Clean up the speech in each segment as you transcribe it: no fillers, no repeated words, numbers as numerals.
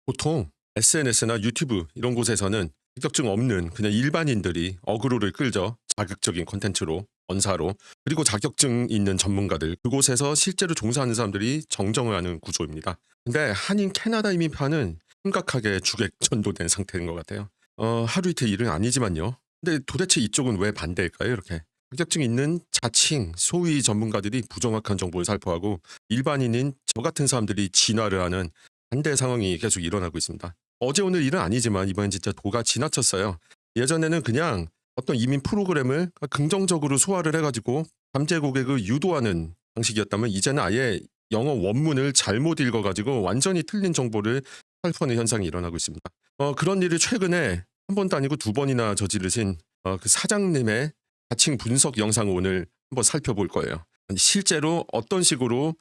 보통 SNS나 유튜브 이런 곳에서는 자격증 없는 그냥 일반인들이 어그로를 끌죠. 자극적인 콘텐츠로, 언사로. 그리고 자격증 있는 전문가들, 그곳에서 실제로 종사하는 사람들이 정정을 하는 구조입니다. 근데 한인 캐나다 이민파는 심각하게 주객 전도된 상태인 것 같아요. 하루 이틀 일은 아니지만요. 근데 도대체 이쪽은 왜 반대일까요? 이렇게. 자격증 있는 자칭 소위 전문가들이 부정확한 정보를 살포하고 일반인인 저 같은 사람들이 진화를 하는 반대 상황이 계속 일어나고 있습니다. 어제 오늘 일은 아니지만 이번엔 진짜 도가 지나쳤어요. 예전에는 그냥 어떤 이민 프로그램을 긍정적으로 소화를 해가지고 잠재 고객을 유도하는 방식이었다면 이제는 아예 영어 원문을 잘못 읽어가지고 완전히 틀린 정보를 살포하는 현상이 일어나고 있습니다. 그런 일을 최근에 한 번도 아니고 두 번이나 저지르신 그 사장님의 자칭 분석 영상을 오늘 한번 살펴볼 거예요. 실제로 어떤 식으로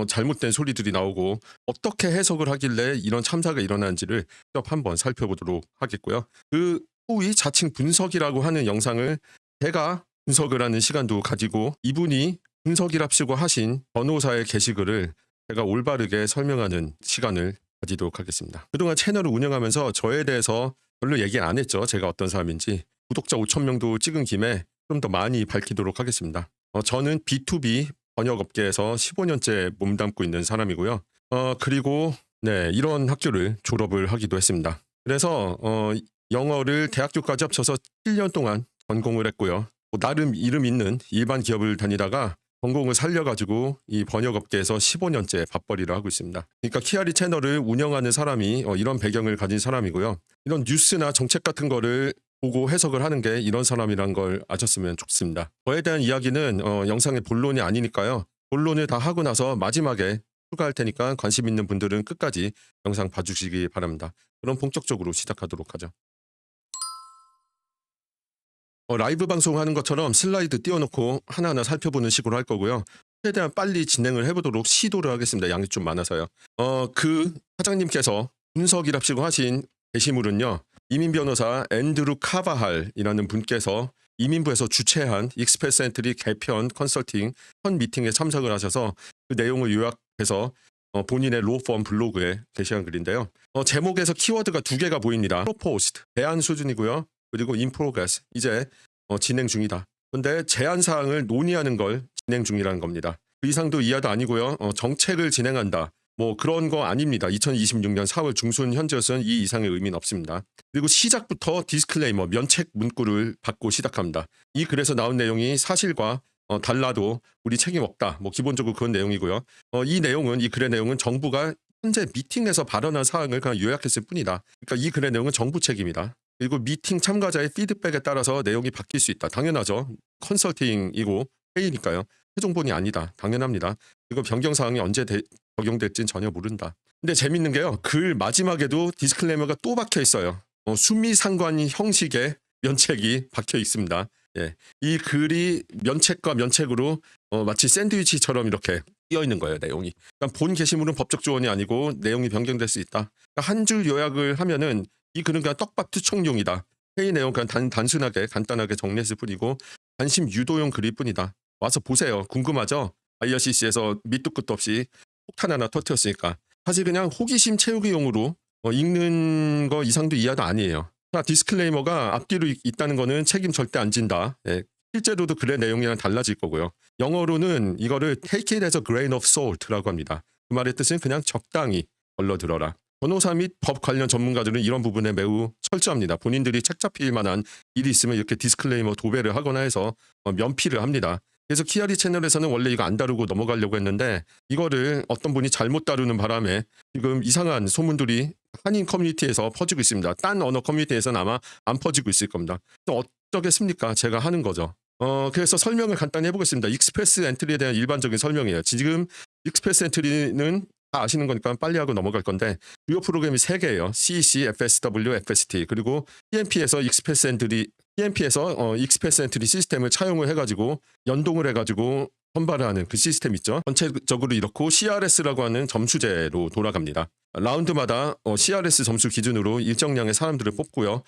잘못된 소리들이 나오고 어떻게 해석을 하길래 이런 참사가 일어나는지를 직접 한번 살펴보도록 하겠고요. 그 소위 자칭 분석이라고 하는 영상을 제가 분석을 하는 시간도 가지고 이분이 분석이랍시고 하신 변호사의 게시글을 제가 올바르게 설명하는 시간을 가지도록 하겠습니다. 그동안 채널을 운영하면서 저에 대해서 별로 얘기 안 했죠. 제가 어떤 사람인지. 구독자 5,000명도 찍은 김에 좀 더 많이 밝히도록 하겠습니다. 저는 B2B 번역업계에서 15년째 몸담고 있는 사람이고요. 그리고 네, 이런 학교를 졸업을 하기도 했습니다. 그래서 영어를 대학교까지 합쳐서 7년 동안 전공을 했고요. 나름 이름 있는 일반 기업을 다니다가 전공을 살려가지고 이 번역업계에서 15년째 밥벌이를 하고 있습니다. 그러니까 키아리 채널을 운영하는 사람이 이런 배경을 가진 사람이고요. 이런 뉴스나 정책 같은 거를 보고 해석을 하는 게 이런 사람이란 걸 아셨으면 좋겠습니다. 저에 대한 이야기는 영상의 본론이 아니니까요. 본론을 다 하고 나서 마지막에 추가할 테니까 관심 있는 분들은 끝까지 영상 봐주시기 바랍니다. 그럼 본격적으로 시작하도록 하죠. 라이브 방송하는 것처럼 슬라이드 띄워놓고 하나하나 살펴보는 식으로 할 거고요. 최대한 빨리 진행을 해보도록 시도를 하겠습니다. 양이 좀 많아서요. 그 사장님께서 분석이랍시고 하신 게시물은요. 이민 변호사 앤드루 카바할이라는 분께서 이민부에서 주최한 익스프레스 엔트리 개편 컨설팅 첫 미팅에 참석을 하셔서 그 내용을 요약해서 본인의 로펌 블로그에 게시한 글인데요. 제목에서 키워드가 두 개가 보입니다. proposed, 제안 수준이고요. 그리고 in progress, 이제 진행 중이다. 그런데 제안 사항을 논의하는 걸 진행 중이라는 겁니다. 그 이상도 이하도 아니고요. 정책을 진행한다. 뭐 그런 거 아닙니다. 2026년 4월 중순 현재로서는 이 이상의 의미는 없습니다. 그리고 시작부터 디스클레이머, 면책 문구를 받고 시작합니다. 이 글에서 나온 내용이 사실과 달라도 우리 책임 없다. 뭐 기본적으로 그런 내용이고요. 이 글의 내용은 정부가 현재 미팅에서 발언한 사항을 그냥 요약했을 뿐이다. 그러니까 이 글의 내용은 정부 책임이다. 그리고 미팅 참가자의 피드백에 따라서 내용이 바뀔 수 있다. 당연하죠. 컨설팅이고 회의니까요. 최종본이 아니다. 당연합니다. 그리고 변경 사항이 언제 적용될지는 전혀 모른다. 근데 재밌는 게요. 글 마지막에도 디스클레이머가 또 박혀 있어요. 수미상관 형식의 면책이 박혀 있습니다. 예. 이 글이 면책과 면책으로 마치 샌드위치처럼 이렇게 띄어 있는 거예요. 내용이. 그러니까 본 게시물은 법적 조언이 아니고 내용이 변경될 수 있다. 그러니까 한 줄 요약을 하면은 이 글은 그냥 떡밥 투척용이다. 회의 내용 그냥 단순하게 간단하게 정리했을 뿐이고 관심 유도용 글일 뿐이다. 와서 보세요. 궁금하죠? IRCC에서 밑도 끝도 없이 폭탄 하나 터뜨렸으니까. 사실 그냥 호기심 채우기용으로 읽는 거 이상도 이하도 아니에요. 자, 디스클레이머가 앞뒤로 있다는 거는 책임 절대 안 진다. 예, 실제로도 글의 내용이랑 달라질 거고요. 영어로는 이거를 take it as a grain of salt라고 합니다. 그 말의 뜻은 그냥 적당히 걸러들어라. 변호사 및 법 관련 전문가들은 이런 부분에 매우 철저합니다. 본인들이 책 잡힐 만한 일이 있으면 이렇게 디스클레이머 도배를 하거나 해서 면피를 합니다. 그래서 키아리 채널에서는 원래 이거 안 다루고 넘어가려고 했는데 이거를 어떤 분이 잘못 다루는 바람에 지금 이상한 소문들이 한인 커뮤니티에서 퍼지고 있습니다. 딴 언어 커뮤니티에서는 아마 안 퍼지고 있을 겁니다. 어쩌겠습니까? 제가 하는 거죠. 그래서 설명을 간단히 해보겠습니다. 익스프레스 엔트리에 대한 일반적인 설명이에요. 지금 익스프레스 엔트리는 다 아시는 거니까 빨리 하고 넘어갈 건데 주요 프로그램이 3개예요. CEC, FSW, FST 그리고 PNP에서 익스프레스 엔트리 시스템을 차용을 해가지고 연동을 해가지고 선발을 하는 그 시스템 있죠. 전체적으로 이렇고 CRS라고 하는 점수제로 돌아갑니다. 라운드마다 CRS 점수 기준으로 일정량의 사람들을 뽑고요.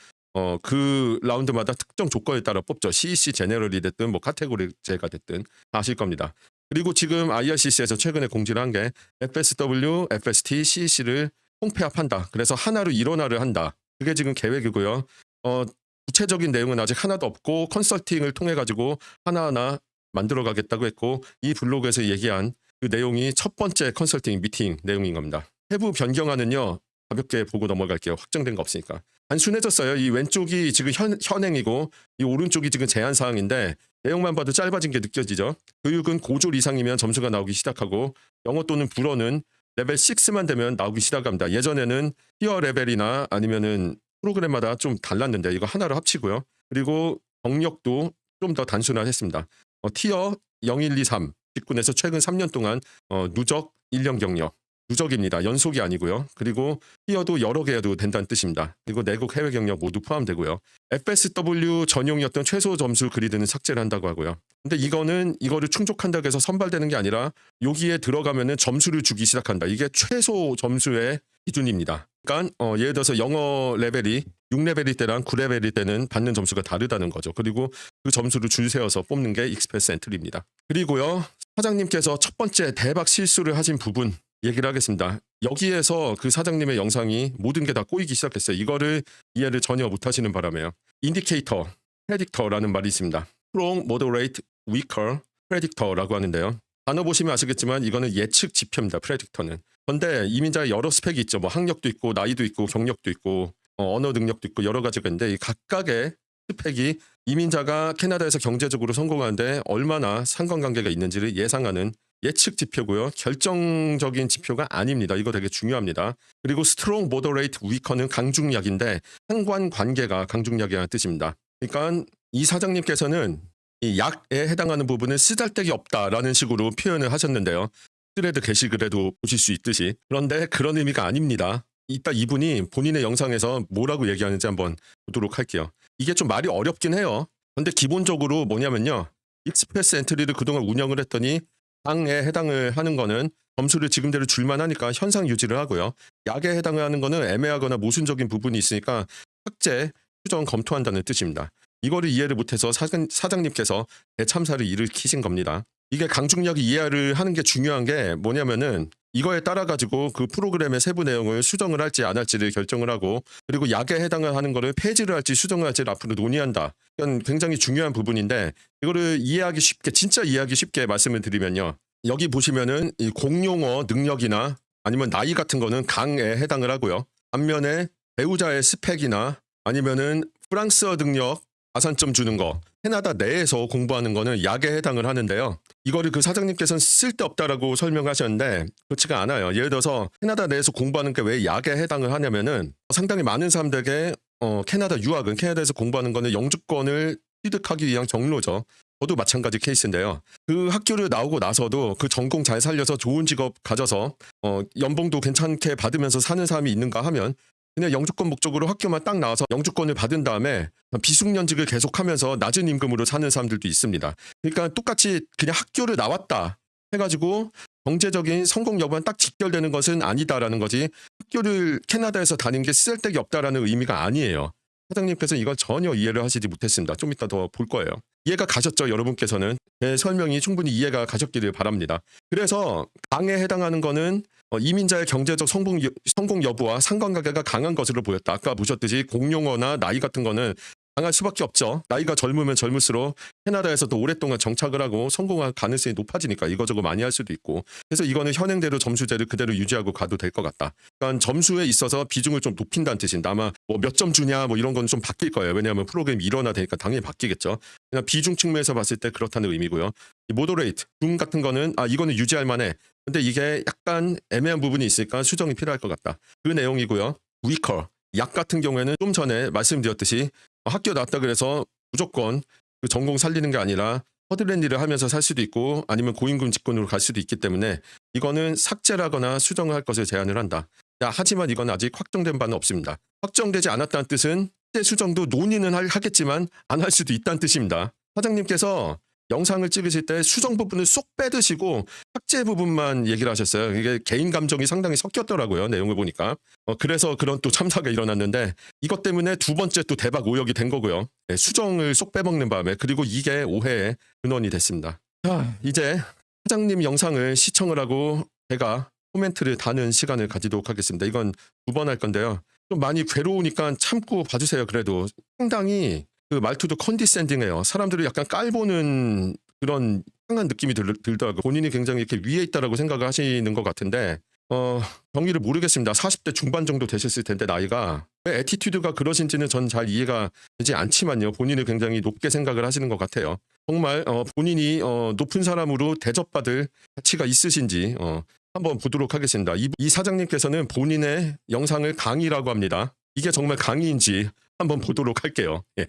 그 라운드마다 특정 조건에 따라 뽑죠. CEC 제너럴이 됐든 뭐 카테고리제가 됐든 아실 겁니다. 그리고 지금 IRCC에서 최근에 공지를 한 게 FSW, FST, CEC를 통폐합한다. 그래서 하나로 일원화를 한다. 그게 지금 계획이고요. 구체적인 내용은 아직 하나도 없고 컨설팅을 통해 가지고 하나하나 만들어 가겠다고 했고, 이 블로그에서 얘기한 그 내용이 첫 번째 컨설팅 미팅 내용인 겁니다. 세부 변경안은요, 가볍게 보고 넘어갈게요. 확정된 거 없으니까. 단순해졌어요. 이 왼쪽이 지금 현행이고 이 오른쪽이 지금 제한 사항인데 내용만 봐도 짧아진 게 느껴지죠. 교육은 고졸 이상이면 점수가 나오기 시작하고 영어 또는 불어는 레벨 6만 되면 나오기 시작합니다. 예전에는 티어 레벨이나 아니면은 프로그램마다 좀 달랐는데 이거 하나로 합치고요. 그리고 경력도 좀 더 단순화했습니다. 티어 0, 1, 2, 3 직군에서 최근 3년 동안 누적 1년 경력. 누적입니다. 연속이 아니고요. 그리고 티어도 여러 개도 된다는 뜻입니다. 그리고 내국 해외 경력 모두 포함되고요. FSW 전용이었던 최소 점수 그리드는 삭제를 한다고 하고요. 근데 이거를 충족한다고 해서 선발되는 게 아니라 여기에 들어가면은 점수를 주기 시작한다. 이게 최소 점수의 기준입니다. 그러니까 예를 들어서 영어 레벨이 6레벨일 때랑 9레벨일 때는 받는 점수가 다르다는 거죠. 그리고 그 점수를 줄 세워서 뽑는 게 익스프레스 엔트리입니다. 그리고요, 사장님께서 첫 번째 대박 실수를 하신 부분 얘기를 하겠습니다. 여기에서 그 사장님의 영상이 모든 게 다 꼬이기 시작했어요. 이거를 이해를 전혀 못하시는 바람에요. 인디케이터, 프레딕터라는 말이 있습니다. strong, moderate, weaker, predictor라고 하는데요. 단어 보시면 아시겠지만 이거는 예측 지표입니다. 프레딕터는. 그런데 이민자의 여러 스펙이 있죠. 뭐 학력도 있고 나이도 있고 경력도 있고 언어 능력도 있고 여러 가지가 있는데 이 각각의 스펙이 이민자가 캐나다에서 경제적으로 성공하는데 얼마나 상관관계가 있는지를 예상하는 예측 지표고요. 결정적인 지표가 아닙니다. 이거 되게 중요합니다. 그리고 strong, moderate, weaker는 강중약인데 상관관계가 강중약이라는 뜻입니다. 그러니까 이 사장님께서는 이 약에 해당하는 부분은 쓰잘데기 없다라는 식으로 표현을 하셨는데요. 스레드 게시글에도 보실 수 있듯이. 그런데 그런 의미가 아닙니다. 이따 이분이 본인의 영상에서 뭐라고 얘기하는지 한번 보도록 할게요. 이게 좀 말이 어렵긴 해요. 그런데 기본적으로 뭐냐면요. 익스프레스 엔트리를 그동안 운영을 했더니 당에 해당을 하는 거는 점수를 지금대로 줄만 하니까 현상 유지를 하고요. 약에 해당을 하는 거는 애매하거나 모순적인 부분이 있으니까 삭제, 수정 검토한다는 뜻입니다. 이거를 이해를 못해서 사장님께서 대참사를 일으키신 겁니다. 이게 강중약이 이해를 하는 게 중요한 게 뭐냐면은 이거에 따라 가지고 그 프로그램의 세부 내용을 수정을 할지 안 할지를 결정을 하고, 그리고 약에 해당을 하는 거를 폐지를 할지 수정을 할지를 앞으로 논의한다. 이건 굉장히 중요한 부분인데 이거를 이해하기 쉽게, 진짜 이해하기 쉽게 말씀을 드리면요. 여기 보시면은 이 공용어 능력이나 아니면 나이 같은 거는 강에 해당을 하고요. 반면에 배우자의 스펙이나 아니면은 프랑스어 능력 가산점 주는 거, 캐나다 내에서 공부하는 거는 약에 해당을 하는데요. 이거를 그 사장님께서는 쓸데없다라고 설명하셨는데 그렇지가 않아요. 예를 들어서 캐나다 내에서 공부하는 게 왜 약에 해당을 하냐면은 상당히 많은 사람들에게 캐나다 유학은, 캐나다에서 공부하는 거는 영주권을 취득하기 위한 경로죠. 저도 마찬가지 케이스인데요. 그 학교를 나오고 나서도 그 전공 잘 살려서 좋은 직업 가져서 연봉도 괜찮게 받으면서 사는 사람이 있는가 하면 그냥 영주권 목적으로 학교만 딱 나와서 영주권을 받은 다음에 비숙련직을 계속하면서 낮은 임금으로 사는 사람들도 있습니다. 그러니까 똑같이 그냥 학교를 나왔다 해가지고 경제적인 성공 여부와 딱 직결되는 것은 아니다라는 거지, 학교를 캐나다에서 다닌 게 쓸데기 없다라는 의미가 아니에요. 사장님께서 이걸 전혀 이해를 하시지 못했습니다. 좀 이따 더 볼 거예요. 이해가 가셨죠? 여러분께서는. 제 설명이 충분히 이해가 가셨기를 바랍니다. 그래서 강에 해당하는 거는 이민자의 경제적 성공 여부와 상관관계가 강한 것으로 보였다. 아까 보셨듯이 공용어나 나이 같은 거는 강할 수밖에 없죠. 나이가 젊으면 젊을수록 캐나다에서 더 오랫동안 정착을 하고 성공할 가능성이 높아지니까 이거저거 많이 할 수도 있고. 그래서 이거는 현행대로 점수제를 그대로 유지하고 가도 될 것 같다. 그러니까 점수에 있어서 비중을 좀 높인다는 뜻인데 아마 뭐 몇 점 주냐 뭐 이런 건 좀 바뀔 거예요. 왜냐하면 프로그램이 일원화되니까 당연히 바뀌겠죠. 그냥 비중 측면에서 봤을 때 그렇다는 의미고요. 이 모더레이트, 중 같은 거는 이거는 유지할 만해. 근데 이게 약간 애매한 부분이 있으니까 수정이 필요할 것 같다. 그 내용이고요. 위커, 약 같은 경우에는 좀 전에 말씀드렸듯이 학교 나왔다 그래서 무조건 그 전공 살리는 게 아니라 허드렛 일을 하면서 살 수도 있고 아니면 고임금 직군으로 갈 수도 있기 때문에 이거는 삭제라거나 수정을 할 것을 제안을 한다. 하지만 이건 아직 확정된 바는 없습니다. 확정되지 않았다는 뜻은 삭제 수정도 논의는 하겠지만 안 할 수도 있다는 뜻입니다. 사장님께서 영상을 찍으실 때 수정 부분을 쏙 빼드시고 삭제 부분만 얘기를 하셨어요. 이게 개인 감정이 상당히 섞였더라고요. 내용을 보니까. 그래서 그런 또 참사가 일어났는데 이것 때문에 두 번째 또 대박 오역이 된 거고요. 네, 수정을 쏙 빼먹는 바람에. 그리고 이게 오해의 근원이 됐습니다. 자, 이제 사장님 영상을 시청을 하고 제가 코멘트를 다는 시간을 가지도록 하겠습니다. 이건 2번 할 건데요. 좀 많이 괴로우니까 참고 봐주세요. 그래도 상당히 그 말투도 컨디센딩해요. 사람들을 약간 깔보는 그런 상한 느낌이 들더라고요. 본인이 굉장히 이렇게 위에 있다라고 생각을 하시는 것 같은데 경위를 모르겠습니다. 40대 중반 정도 되셨을 텐데 나이가 왜 애티튜드가 그러신지는 전 잘 이해가 되지 않지만요. 본인을 굉장히 높게 생각을 하시는 것 같아요. 정말 본인이 높은 사람으로 대접받을 가치가 있으신지 한번 보도록 하겠습니다. 이 사장님께서는 본인의 영상을 강의라고 합니다. 이게 정말 강의인지 한번 보도록 할게요. 예.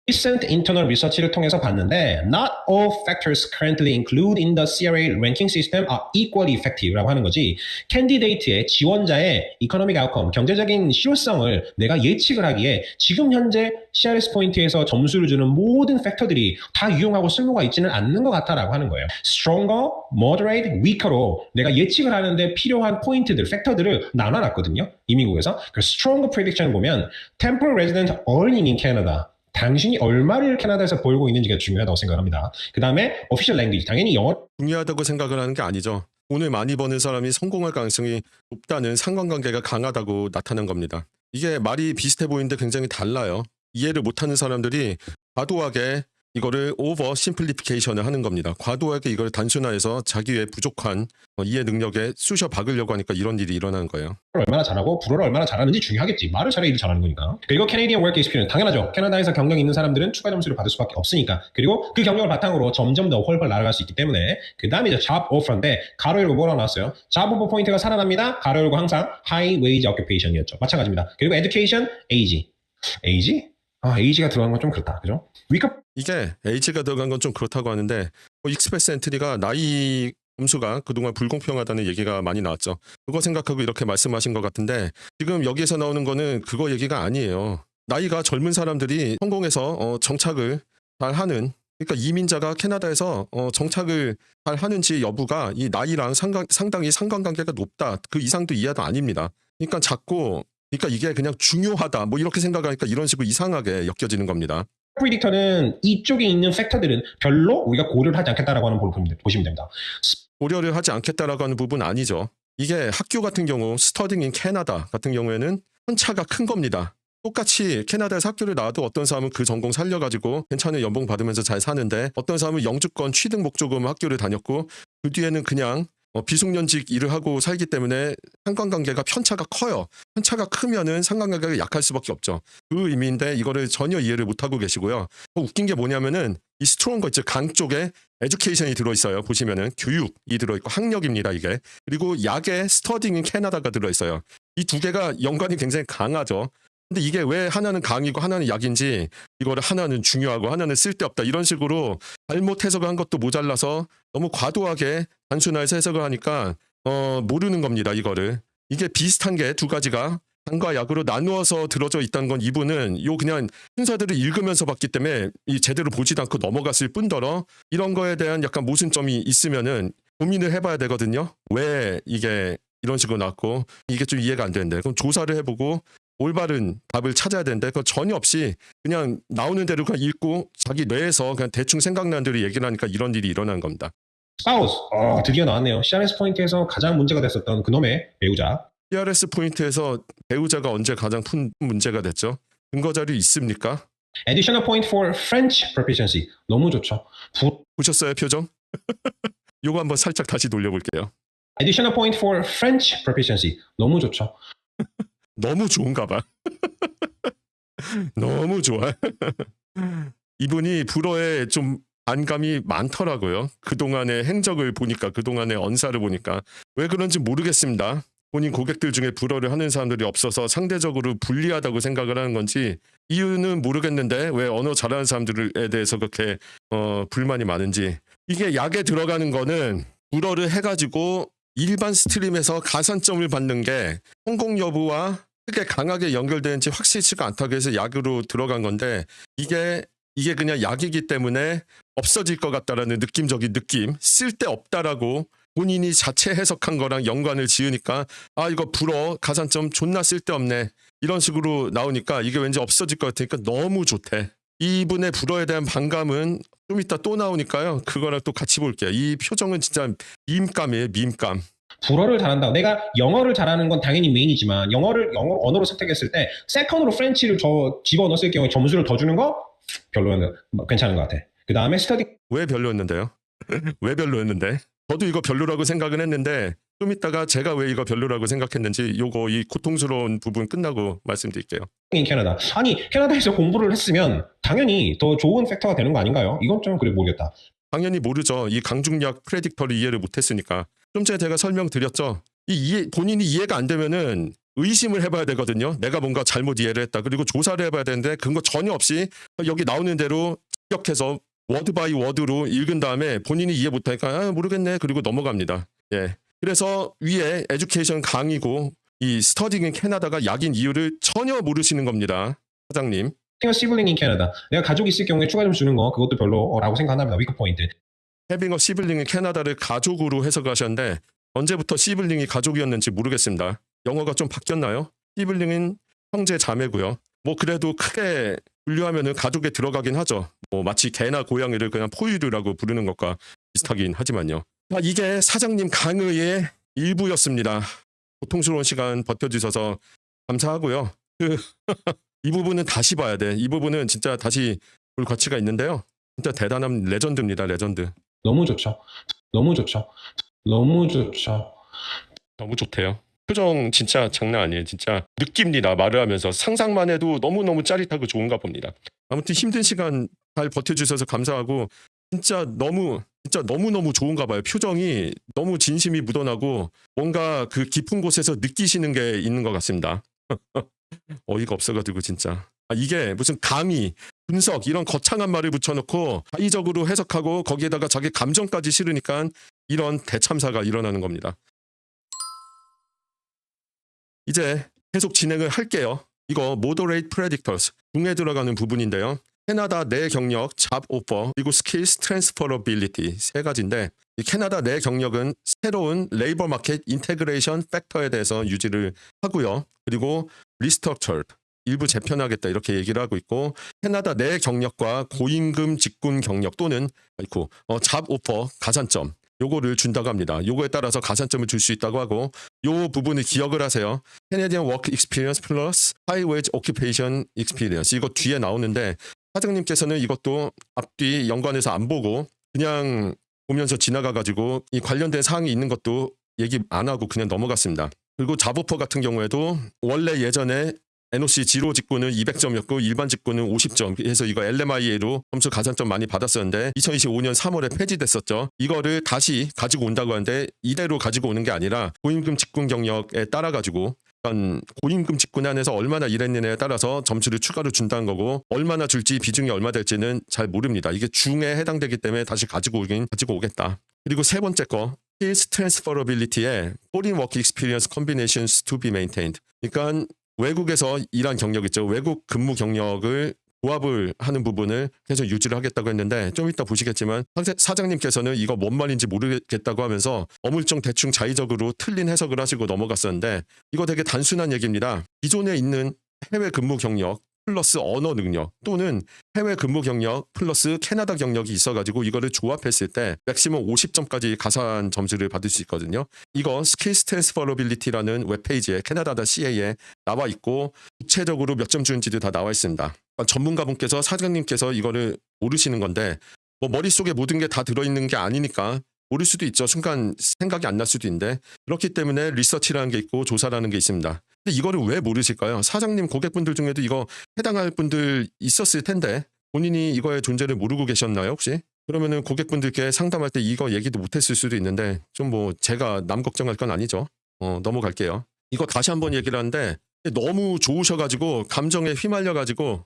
recent internal research를 통해서 봤는데 not all factors currently included in the CRA ranking system are equally effective라고 하는 거지. 캔디데이트의 지원자의 economic outcome, 경제적인 실효성을 내가 예측을 하기에 지금 현재 CRS 포인트에서 점수를 주는 모든 팩터들이 다 유용하고 쓸모가 있지는 않는 것 같다라고 하는 거예요. stronger, moderate, weaker로 내가 예측을 하는데 필요한 포인트들, 팩터들을 나눠놨거든요. 이민국에서. 그 stronger prediction을 보면 temporary resident earning in Canada, 당신이 얼마를 캐나다에서 벌고 있는지가 중요하다고 생각합니다. 그 다음에 official language, 당연히 영어. 중요하다고 생각을 하는 게 아니죠. 돈을 많이 버는 사람이 성공할 가능성이 높다는 상관관계가 강하다고 나타난 겁니다. 이게 말이 비슷해 보이는데 굉장히 달라요. 이해를 못하는 사람들이 과도하게 이거를 오버 심플리피케이션을 하는 겁니다. 과도하게 이걸 단순화해서 자기의 부족한 이해 능력에 쑤셔 박으려고 하니까 이런 일이 일어나는 거예요. 얼마나 잘하고 불어를 얼마나 잘하는지 중요하겠지. 말을 잘해 일을 잘하는 거니까. 그리고 Canadian Work Experience, 당연하죠. 캐나다에서 경력이 있는 사람들은 추가 점수를 받을 수밖에 없으니까. 그리고 그 경력을 바탕으로 점점 더 훨훨 날아갈 수 있기 때문에. 그 다음에 이제 job offer인데 가로 열고 뭐라고 나왔어요? job offer 포인트가 살아납니다. 가로 열고 항상 high wage occupation이었죠. 마찬가지입니다. 그리고 education, age. age? age가 들어간 건 좀 그렇다. 그죠? 이게 H가 들어간 건 좀 그렇다고 하는데 익스프레스 엔트리가 나이 점수가 그동안 불공평하다는 얘기가 많이 나왔죠. 그거 생각하고 이렇게 말씀하신 것 같은데 지금 여기에서 나오는 거는 그거 얘기가 아니에요. 나이가 젊은 사람들이 성공해서 정착을 잘 하는, 그러니까 이민자가 캐나다에서 정착을 잘 하는지 여부가 이 나이랑 상당히 상관관계가 높다. 그 이상도 이하도 아닙니다. 그러니까 이게 그냥 중요하다. 뭐 이렇게 생각하니까 이런 식으로 이상하게 엮여지는 겁니다. 프리딕터는 이쪽에 있는 팩터들은 별로 우리가 고려를 하지 않겠다라고 하는 부분을 보시면 됩니다. 고려를 하지 않겠다라고 하는 부분 아니죠. 이게 학교 같은 경우 스터딩 인 캐나다 같은 경우에는 편차가 큰 겁니다. 똑같이 캐나다에서 학교를 나와도 어떤 사람은 그 전공 살려가지고 괜찮은 연봉 받으면서 잘 사는데 어떤 사람은 영주권 취득 목적으로 학교를 다녔고 그 뒤에는 그냥 비숙련직 일을 하고 살기 때문에 상관관계가 편차가 커요. 편차가 크면은 상관관계가 약할 수밖에 없죠. 그 의미인데 이거를 전혀 이해를 못하고 계시고요. 웃긴 게 뭐냐면은 이 스트롱거 즉 강 쪽에 에듀케이션이 들어있어요. 보시면은 교육이 들어있고 학력입니다. 이게. 그리고 약에 스터딩 인 캐나다가 들어있어요. 이 두 개가 연관이 굉장히 강하죠. 근데 이게 왜 하나는 강이고 하나는 약인지, 이거를 하나는 중요하고 하나는 쓸데없다 이런 식으로 잘못 해석을 한 것도 모자라서 너무 과도하게 단순화해서 해석을 하니까 모르는 겁니다. 이거를. 이게 비슷한 게 두 가지가 강과 약으로 나누어서 들어져 있다는 건 이분은 그냥 순서들을 읽으면서 봤기 때문에 제대로 보지도 않고 넘어갔을 뿐더러 이런 거에 대한 약간 모순점이 있으면은 고민을 해봐야 되거든요. 왜 이게 이런 식으로 나왔고 이게 좀 이해가 안 되는데 그럼 조사를 해보고 올바른 답을 찾아야 되는데 그거 전혀 없이 그냥 나오는 대로 그냥 읽고 자기 뇌에서 그냥 대충 생각나는 대로 얘기를 하니까 이런 일이 일어나는 겁니다. 스파우스, 드디어 나왔네요. CRS 포인트에서 가장 문제가 됐었던 그놈의 배우자. CRS 포인트에서 배우자가 언제 가장 큰 문제가 됐죠? 근거 자료 있습니까? Additional point for French proficiency. 너무 좋죠. 보셨어요 표정? 요거 한번 살짝 다시 돌려볼게요. Additional point for French proficiency. 너무 좋죠. 너무 좋은가 봐. 너무 좋아. 이분이 불어에 좀 반감이 많더라고요. 그동안의 행적을 보니까, 그동안의 언사를 보니까. 왜 그런지 모르겠습니다. 본인 고객들 중에 불어를 하는 사람들이 없어서 상대적으로 불리하다고 생각을 하는 건지 이유는 모르겠는데 왜 언어 잘하는 사람들에 대해서 그렇게 불만이 많은지. 이게 약에 들어가는 거는 불어를 해가지고 일반 스트림에서 가산점을 받는 게 성공 여부와 크게 강하게 연결되는지 확실치가 않다고 해서 약으로 들어간 건데 이게 그냥 약이기 때문에 없어질 것 같다라는 느낌적인 느낌, 쓸데없다라고 본인이 자체 해석한 거랑 연관을 지으니까 이거 불어 가산점 존나 쓸데없네 이런 식으로 나오니까 이게 왠지 없어질 것 같으니까 너무 좋대. 이분의 불어에 대한 반감은 좀 이따 또 나오니까요. 그거랑 또 같이 볼게요. 이 표정은 진짜 밈감이에요. 밈감. 불어를 잘한다. 내가 영어를 잘하는 건 당연히 메인이지만 영어 언어로 선택했을 때 세컨으로 프렌치를 집어넣었을 경우에 점수를 더 주는 거 별로는 괜찮은 것 같아. 그 다음에 스터디 왜 별로였는데요? 왜 별로였는데? 저도 이거 별로라고 생각은 했는데 좀 이따가 제가 왜 이거 별로라고 생각했는지 요거 이 고통스러운 부분 끝나고 말씀드릴게요. 인 캐나다. 아니 캐나다에서 공부를 했으면 당연히 더 좋은 팩터가 되는 거 아닌가요? 이건 좀 그래 모르겠다. 당연히 모르죠. 이 강중약 프레딕터를 이해를 못했으니까. 좀 전에 제가 설명드렸죠. 본인이 이해가 안 되면은 의심을 해봐야 되거든요. 내가 뭔가 잘못 이해를 했다. 그리고 조사를 해봐야 되는데 그런 거 전혀 없이 여기 나오는 대로 기억해서 워드 바이 워드로 읽은 다음에 본인이 이해 못하니까 모르겠네. 그리고 넘어갑니다. 예. 그래서 위에 에듀케이션 강의고 이 스터딩 인 캐나다가 약인 이유를 전혀 모르시는 겁니다. 사장님. 시블링 인 캐나다. 내가 가족이 있을 경우에 추가 점 주는 거 그것도 별로라고 생각합니다. 위크 포인트. 해빙어 시블링은 캐나다를 가족으로 해석하셨는데 언제부터 시블링이 가족이었는지 모르겠습니다. 영어가 좀 바뀌었나요? 시블링은 형제 자매고요. 뭐 그래도 크게 분류하면은 가족에 들어가긴 하죠. 뭐 마치 개나 고양이를 그냥 포유류라고 부르는 것과 비슷하긴 하지만요. 이게 사장님 강의의 일부였습니다. 고통스러운 시간 버텨주셔서 감사하고요. 이 부분은 다시 봐야 돼. 이 부분은 진짜 다시 볼 가치가 있는데요. 진짜 대단한 레전드입니다. 레전드. 너무 좋죠. 너무 좋죠. 너무 좋죠. 너무 좋대요. 표정 진짜 장난 아니에요. 진짜 느낍니다. 말을 하면서 상상만 해도 너무너무 짜릿하고 좋은가 봅니다. 아무튼 힘든 시간 잘 버텨주셔서 감사하고 진짜 너무너무 좋은가 봐요. 표정이 너무 진심이 묻어나고 뭔가 그 깊은 곳에서 느끼시는 게 있는 것 같습니다. 어이가 없어가지고 진짜. 이게 무슨 강의, 분석 이런 거창한 말을 붙여놓고 자의적으로 해석하고 거기에다가 자기 감정까지 실으니까 이런 대참사가 일어나는 겁니다. 이제 계속 진행을 할게요. 이거 Moderate Predictors 중에 들어가는 부분인데요. 캐나다 내 경력, 잡 오퍼, 그리고 Skills Transferability 세 가지인데 이 캐나다 내 경력은 새로운 레이버 마켓 인테그레이션 팩터에 대해서 유지를 하고요. 그리고 Restructured 일부 재편하겠다 이렇게 얘기를 하고 있고 캐나다 내 경력과 고임금 직군 경력 또는 잡 오퍼 가산점 요거를 준다고 합니다. 요거에 따라서 가산점을 줄 수 있다고 하고 요 부분을 기억을 하세요. Canadian Work Experience Plus High Wage Occupation Experience 이거 뒤에 나오는데 사장님께서는 이것도 앞뒤 연관해서 안 보고 그냥 보면서 지나가가지고 이 관련된 사항이 있는 것도 얘기 안 하고 그냥 넘어갔습니다. 그리고 잡오퍼 같은 경우에도 원래 예전에 NOC 지로 직구는 200점이었고 일반 직구는 50점. 그래서 이거 LMIA로 점수 가산점 많이 받았었는데 2025년 3월에 폐지됐었죠. 이거를 다시 가지고 온다고 하는데 이대로 가지고 오는 게 아니라 고임금 직군 경력에 따라 가지고 고임금 직군 안에서 얼마나 일했느냐에 따라서 점수를 추가로 준다는 거고 얼마나 줄지 비중이 얼마 될지는 잘 모릅니다. 이게 중에 해당되기 때문에 다시 가지고 오겠다. 그리고 세 번째 거 Skills Transferability에 Foreign Work Experience Combinations to be maintained. 그러니까 외국에서 일한 경력 있죠. 외국 근무 경력을 조합을 하는 부분을 계속 유지를 하겠다고 했는데 좀 이따 보시겠지만 사장님께서는 이거 뭔 말인지 모르겠다고 하면서 어물쩍 대충 자의적으로 틀린 해석을 하시고 넘어갔었는데 이거 되게 단순한 얘기입니다. 기존에 있는 해외 근무 경력 플러스 언어 능력 또는 해외 근무 경력 플러스 캐나다 경력이 있어가지고 이거를 조합했을 때 맥시멈 50점까지 가산 점수를 받을 수 있거든요. 이거 Skills Transferability라는 웹페이지에 캐나다.ca에 나와 있고 구체적으로 몇 점 주는지도 다 나와 있습니다. 전문가분께서 사장님께서 이거를 모르시는 건데 뭐 머릿속에 모든 게 다 들어있는 게 아니니까 모를 수도 있죠. 순간 생각이 안 날 수도 있는데 그렇기 때문에 리서치라는 게 있고 조사라는 게 있습니다. 근데 이거를 왜 모르실까요? 사장님 고객분들 중에도 이거 해당할 분들 있었을 텐데 본인이 이거의 존재를 모르고 계셨나요 혹시? 그러면은 고객분들께 상담할 때 이거 얘기도 못했을 수도 있는데 좀 뭐 제가 남 걱정할 건 아니죠. 넘어갈게요. 이거 다시 한번 얘기를 하는데 너무 좋으셔가지고 감정에 휘말려가지고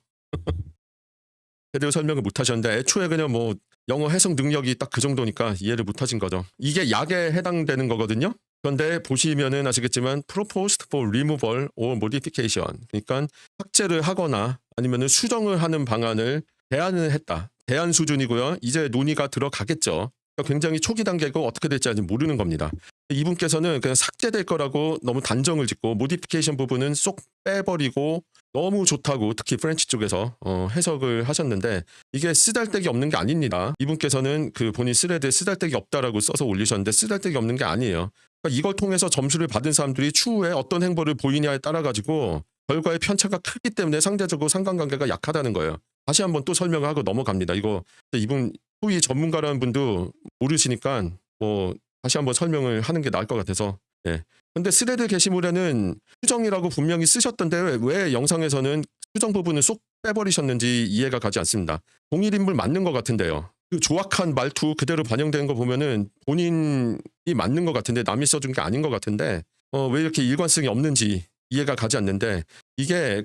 제대로 설명을 못 하셨는데 애초에 그냥 뭐 영어 해석 능력이 딱 그 정도니까 이해를 못 하신 거죠. 이게 약에 해당되는 거거든요. 그런데 보시면은 아시겠지만 proposed for removal or modification 그러니까 삭제를 하거나 아니면은 수정을 하는 방안을 대안을 했다. 대안 수준이고요. 이제 논의가 들어가겠죠. 그러니까 굉장히 초기 단계고 어떻게 될지 아직 모르는 겁니다. 이분께서는 그냥 삭제될 거라고 너무 단정을 짓고 모디피케이션 부분은 쏙 빼버리고 너무 좋다고 특히 프렌치 쪽에서 해석을 하셨는데 이게 쓰잘데기 없는 게 아닙니다. 이분께서는 그 본인 스레드에 쓰잘데기 없다라고 써서 올리셨는데 쓰잘데기 없는 게 아니에요. 그러니까 이걸 통해서 점수를 받은 사람들이 추후에 어떤 행보를 보이냐에 따라 가지고 결과의 편차가 크기 때문에 상대적으로 상관관계가 약하다는 거예요. 다시 한번 또 설명을 하고 넘어갑니다. 이거 이분 소위 전문가라는 분도 모르시니까 뭐 다시 한번 설명을 하는 게 나을 것 같아서. 예. 근데 스레드 게시물에는 수정이라고 분명히 쓰셨던데 왜 영상에서는 수정 부분을 쏙 빼버리셨는지 이해가 가지 않습니다. 동일 인물 맞는 것 같은데요. 그 조악한 말투 그대로 반영되는 거 보면은 본인이 맞는 것 같은데 남이 써준 게 아닌 것 같은데 왜 이렇게 일관성이 없는지 이해가 가지 않는데 이게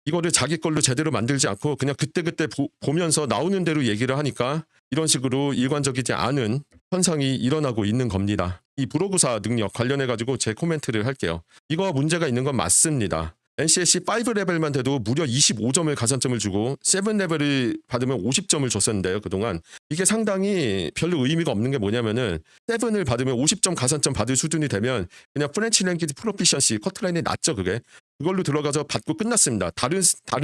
이거를 자기 걸로 제대로 만들지 않고 그냥 그때그때 보면서 나오는 대로 얘기를 하니까 이런 식으로 일관적이지 않은 현상이 일어나고 있는 겁니다. 이 브로그사 능력 관련해 가지고 제 코멘트를 할게요. 이거 문제가 있는 건 맞습니다. NCSC 5 레벨만 돼도 무려 25점을 가산점을 주고 7 레벨을 받으면 50점을 줬었는데요. 그동안 이게 상당히 별로 의미가 없는 게 뭐냐면은 7을 받으면 50점 가산점 받을 수준이 되면 그냥 프렌치 랭귀지 프로피션시 커트라인이 낮죠. 그걸로 들어가서 받고 끝났습니다. 다른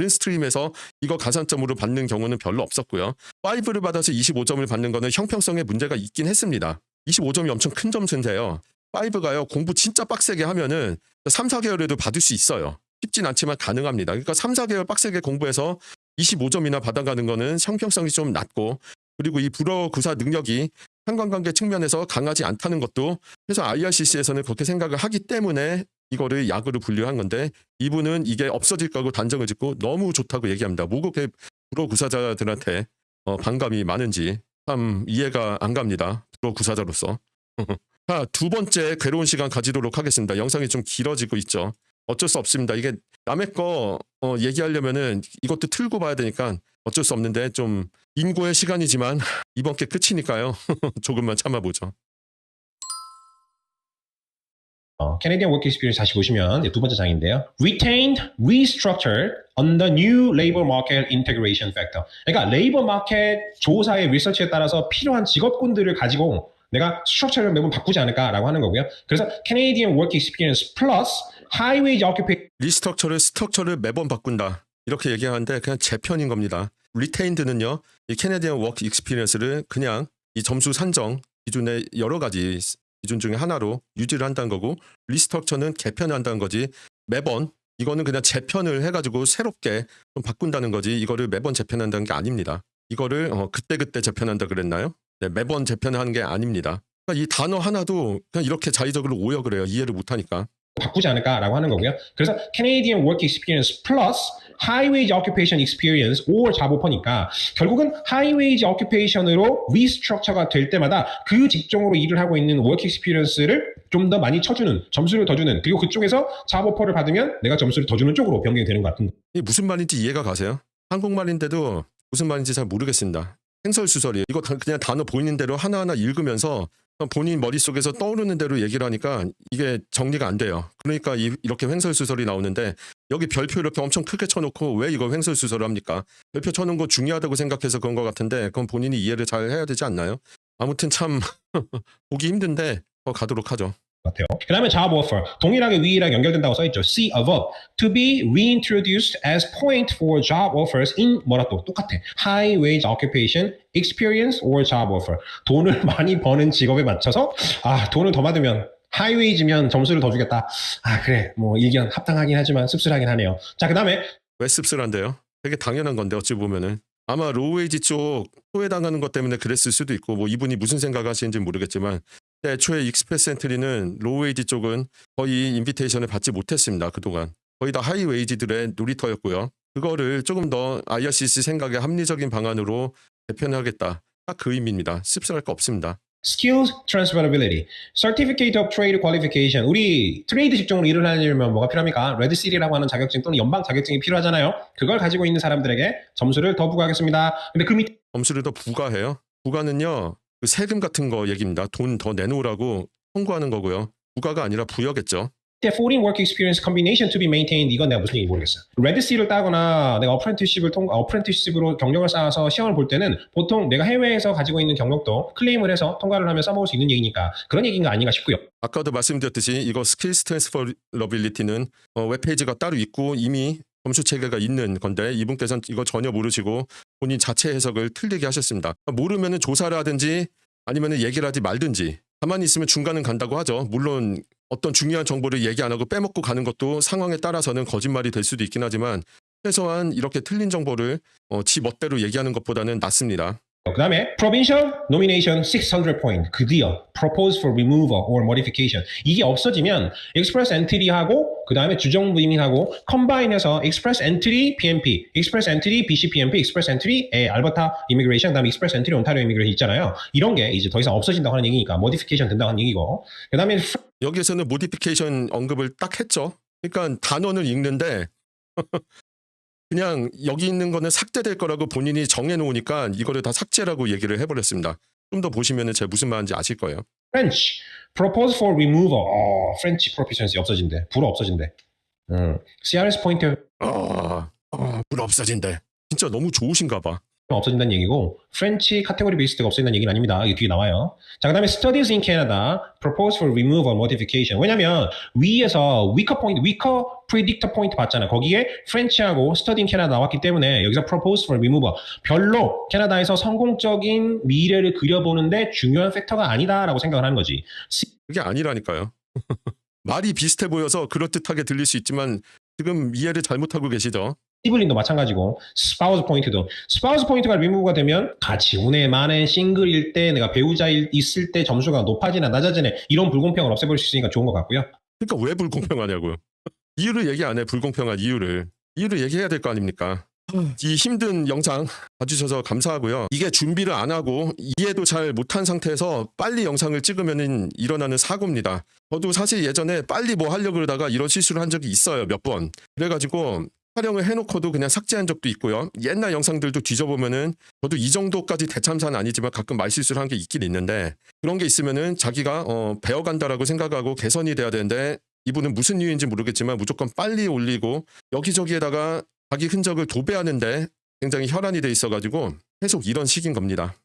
스트림에서 이거 가산점으로 받는 경우는 별로 없었고요. 5를 받아서 25점을 받는 거는 형평성에 문제가 있긴 했습니다. 25점이 엄청 큰 점수인데요. 5가요 공부 진짜 빡세게 하면은 3, 4개월에도 받을 수 있어요. 쉽진 않지만 가능합니다. 그러니까 3, 4개월 빡세게 공부해서 25점이나 받아가는 거는 형평성이 좀 낮고 그리고 이 불어구사 능력이 상관관계 측면에서 강하지 않다는 것도 그래서 IRCC에서는 그렇게 생각을 하기 때문에 이거를 약으로 분류한 건데 이분은 이게 없어질 거고 단정을 짓고 너무 좋다고 얘기합니다. 뭐 그렇게 불어구사자들한테 반감이 많은지 참 이해가 안 갑니다. 불어구사자로서. 자, 두 번째 괴로운 시간 가지도록 하겠습니다. 영상이 좀 길어지고 있죠. 어쩔 수 없습니다. 이게 남의 거 얘기하려면은 이것도 틀고 봐야 되니까 어쩔 수 없는데 좀 인고의 시간이지만 이번 게 끝이니까요. 조금만 참아보죠. Canadian Work Experience 다시 보시면 이제 두 번째 장인데요. Retained, restructured on the new labor market integration factor. 그러니까 레이버 마켓 조사의 리서치에 따라서 필요한 직업군들을 가지고 내가 스트럭처를 매번 바꾸지 않을까라고 하는 거고요. 그래서 Canadian Work Experience plus High Wage Occupation 스트럭처를 매번 바꾼다. 이렇게 얘기하는데 그냥 제 편인 겁니다. 리테인드는요. 이 캐네디언 워크 익스피리언스를 그냥 이 점수 산정 기준의 여러 가지 기준 중에 하나로 유지를 한다는 거고 리스트럭처는 개편한다는 거지 매번 이거는 그냥 재편을 해가지고 새롭게 좀 바꾼다는 거지 이거를 매번 재편한다는 게 아닙니다. 이거를 그때그때 재편한다 그랬나요? 네, 매번 재편하는 게 아닙니다. 그러니까 이 단어 하나도 그냥 이렇게 자의적으로 오역을 해요. 이해를 못하니까. 바꾸지 않을까라고 하는 거고요. 그래서 Canadian Work Experience plus High Wage Occupation Experience or job offer니까 결국은 High Wage Occupation으로 리스트럭처가 될 때마다 그 직종으로 일을 하고 있는 Work Experience를 좀 더 많이 쳐주는, 점수를 더 주는, 그리고 그쪽에서 job offer를 받으면 내가 점수를 더 주는 쪽으로 변경이 되는 것 같은. 이게 무슨 말인지 이해가 가세요? 한국말인데도 무슨 말인지 잘 모르겠습니다. 횡설수설이에요. 이거 그냥 단어 보이는 대로 하나하나 읽으면서 본인 머릿속에서 떠오르는 대로 얘기를 하니까 이게 정리가 안 돼요. 그러니까 이렇게 횡설수설이 나오는데 여기 별표 이렇게 엄청 크게 쳐놓고 왜 이거 횡설수설을 합니까? 별표 쳐놓은 거 중요하다고 생각해서 그런 것 같은데 그건 본인이 이해를 잘 해야 되지 않나요? 아무튼 참 보기 힘든데 가도록 하죠. 같아요. 그 다음에 job offer. 동일하게 위랑 연결된다고 써있죠. See above. To be reintroduced as point for job offers in 뭐라 또 똑같아. High wage occupation, experience or job offer. 돈을 많이 버는 직업에 맞춰서 돈을 더 받으면 high wage면 점수를 더 주겠다. 그래. 뭐 일견 합당하긴 하지만 씁쓸하긴 하네요. 자, 그 다음에 왜 씁쓸한데요? 되게 당연한 건데 어찌 보면은 아마 로우웨이지 쪽 소외당하는 것 때문에 그랬을 수도 있고 뭐 이분이 무슨 생각하시는지 모르겠지만 애초에 익스프레스 엔트리는 로우웨이지 쪽은 거의 인비테이션을 받지 못했습니다. 그동안 거의 다 하이웨이지들의 놀이터였고요. 그거를 조금 더 IRCC 생각에 합리적인 방안으로 개편하겠다. 딱 그 의미입니다. 씁쓸할 거 없습니다. Skills Transferability, Certificate of Trade Qualification. 우리 트레이드 직종으로 일을 하려면 뭐가 필요합니까? 레드시리라고 하는 자격증 또는 연방 자격증이 필요하잖아요. 그걸 가지고 있는 사람들에게 점수를 더 부과하겠습니다. 근데 그 밑에 점수를 더 부과해요. 부과는요. 그 세금 같은 거 얘기입니다. 돈 더 내놓으라고 통고하는 거고요. 부과가 아니라 부여겠죠. foreign work experience combination to be maintained. 이건 내가 무슨 얘기인지 모르겠어. 레드씨를 따거나 내가 어프렌티스십으로 경력을 쌓아서 시험을 볼 때는 보통 내가 해외에서 가지고 있는 경력도 클레임을 해서 통과를 하면 써먹을 수 있는 얘기니까 그런 얘기인가 아닌가 싶고요. 아까도 말씀드렸듯이 이거 스킬스 트랜스퍼러빌리티는 웹페이지가 따로 있고 이미 점수 체계가 있는 건데 이분께서는 이거 전혀 모르시고 본인 자체 해석을 틀리게 하셨습니다. 모르면은 조사를 하든지 아니면은 얘기를 하지 말든지 가만히 있으면 중간은 간다고 하죠. 물론 어떤 중요한 정보를 얘기 안 하고 빼먹고 가는 것도 상황에 따라서는 거짓말이 될 수도 있긴 하지만 최소한 이렇게 틀린 정보를 지 멋대로 얘기하는 것보다는 낫습니다. 그 다음에 provincial nomination 600 point 드디어 propose for removal or modification 이게 없어지면 express entry하고 그 다음에 주정 부임하고 컴바인해서 express entry PMP, express entry BCPMP, express entry 알버타 immigration, 그 다음에 express entry 온타리오 immigration 있잖아요. 이런 게 이제 더 이상 없어진다고 하는 얘기니까 modification 된다고 하는 얘기고 그 다음에 여기에서는 modification 언급을 딱 했죠. 그러니까 단원을 읽는데 그냥 여기 있는 거는 삭제될 거라고 본인이 정해놓으니까 이거를 다 삭제라고 얘기를 해버렸습니다. 좀 더 보시면 제가 무슨 말인지 아실 거예요. French propose for removal. French proficiency 없어진대. 불어 없어진대. CRS 포인트 불 없어진대. 진짜 너무 좋으신가 봐. 없어진다는 얘기고 프렌치 카테고리 베이스드가 없어진다는 얘기는 아닙니다. 이게 뒤에 나와요. 자, 그 다음에 studies in Canada propose for removal modification. 왜냐면 위에서 weaker predictor point 봤잖아. 거기에 프렌치하고 study in Canada 나왔기 때문에 여기서 propose for removal. 별로 캐나다에서 성공적인 미래를 그려보는데 중요한 팩터가 아니다라고 생각을 하는 거지. 그게 아니라니까요. 말이 비슷해 보여서 그럴듯하게 들릴 수 있지만 지금 이해를 잘못하고 계시죠. 시블린도 마찬가지고 스파우스 포인트도 스파우스 포인트가 리무브가 되면 같이 운에 만에 싱글일 때 내가 배우자 있을 때 점수가 높아지나 낮아지나 이런 불공평을 없애버릴 수 있으니까 좋은 것 같고요. 그러니까 왜 불공평하냐고요. 이유를 얘기 안 해. 불공평한 이유를 얘기해야 될 거 아닙니까. 이 힘든 영상 봐주셔서 감사하고요. 이게 준비를 안 하고 이해도 잘 못한 상태에서 빨리 영상을 찍으면 일어나는 사고입니다. 저도 사실 예전에 빨리 뭐 하려고 그러다가 이런 실수를 한 적이 있어요. 몇 번. 그래가지고 촬영을 해놓고도 그냥 삭제한 적도 있고요. 옛날 영상들도 뒤져보면은 저도 이 정도까지 대참사는 아니지만 가끔 말실수를 한 게 있긴 있는데 그런 게 있으면은 자기가 배워간다라고 생각하고 개선이 돼야 되는데 이분은 무슨 이유인지 모르겠지만 무조건 빨리 올리고 여기저기에다가 자기 흔적을 도배하는데 굉장히 혈안이 돼 있어가지고 계속 이런 식인 겁니다.